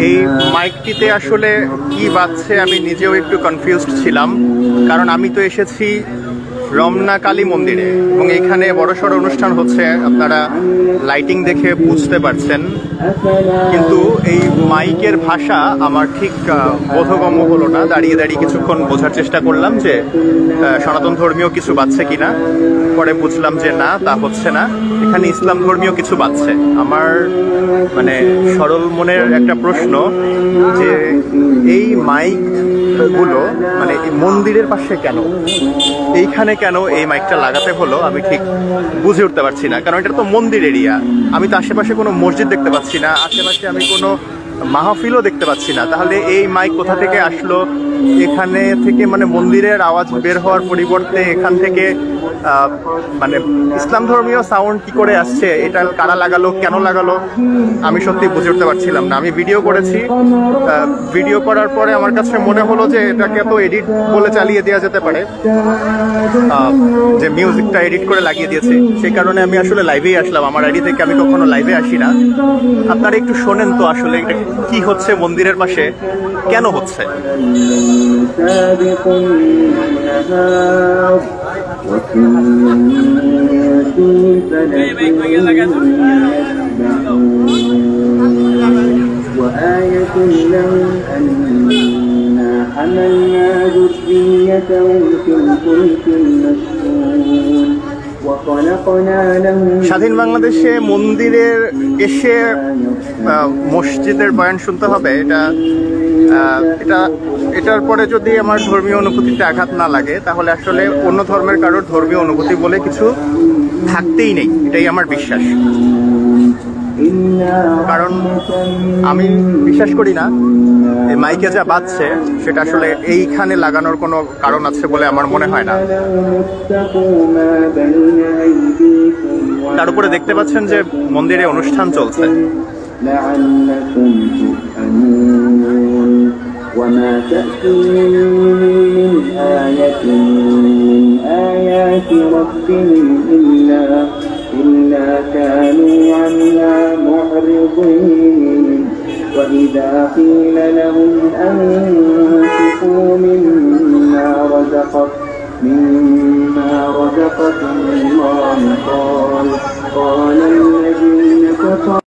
এই মাইকটিতে আসলে কি বাজছে আমি নিজেও একটু কনফিউজড ছিলাম, কারণ আমি তো এসেছি রমনা কালী মন্দিরে এবং এখানে বড়সড় অনুষ্ঠান হচ্ছে, আপনারা লাইটিং দেখে বুঝতে পারছেন। কিন্তু এই মাইকের ভাষা আমার ঠিক বোধগম্য হলো না। দাঁড়িয়ে দাঁড়িয়ে কিছুক্ষণ বোঝার চেষ্টা করলাম যে সনাতন ধর্মীয় কিছু বাজছে কিনা, পরে বুঝলাম যে না, তা হচ্ছে না, এখানে ইসলাম ধর্মীয় কিছু বাজছে। আমার মানে সরল মনের একটা প্রশ্ন যে এই মাইকগুলো মানে মন্দিরের পাশে কেন, এইখানে কেন এই মাইকটা লাগাতে হলো আমি ঠিক বুঝে উঠতে পারছি না। কারণ এটা তো মন্দির এরিয়া, আমি তো আশেপাশে কোনো মসজিদ দেখতে পাচ্ছি না, আশেপাশে আমি কোনো মাহফিলও দেখতে পাচ্ছি না। তাহলে এই মাইক কোথা থেকে আসলো? এখানে থেকে মানে মন্দিরের আওয়াজ বের হওয়ার পরিবর্তে এখান থেকে মানে ইসলাম ধর্মীয় সাউন্ড কি করে আসছে? এটা কারা লাগালো, কেন লাগালো, আমি সত্যি বুঝে উঠতে পারছিলাম না। আমি ভিডিও করেছি, ভিডিও করার পরে আমার কাছে মনে হলো যে এটাকে তো এডিট বলে চালিয়ে দেওয়া যেতে পারে, যে মিউজিকটা এডিট করে লাগিয়ে দিয়েছে। সেই কারণে আমি আসলে লাইভেই আসলাম। আমার আইডি থেকে আমি কখনো লাইভে আসি না। আপনারা একটু শোনেন তো আসলে এটা কি হচ্ছে মন্দিরের পাশে, কেন হচ্ছে। وآية لهم أنا حملنا ذريتهم في الفلك المشحون وخلقنا لهم। স্বাধীন বাংলাদেশে মন্দিরের এসে মসজিদের বয়ান শুনতে হবে, এটার পরে যদি আমার ধর্মীয় অনুভূতিতে আঘাত না লাগে তাহলে আসলে অন্য ধর্মের কারোর ধর্মীয় অনুভূতি বলে কিছু থাকতেই নেই, এটাই আমার বিশ্বাস। কারণ আমি বিশ্বাস করি না এই মাইকে যা বাজছে সেটা আসলে এইখানে লাগানোর কোনো কারণ আছে বলে আমার মনে হয় না। তার উপরে দেখতে পাচ্ছেন যে মন্দিরে অনুষ্ঠান চলছে। وما تأتيهم من آية من آيات ربهم إلا كانوا عنها معرضين وإذا قيل لهم أنفقوا مما رزقكم الله قال الذين كفروا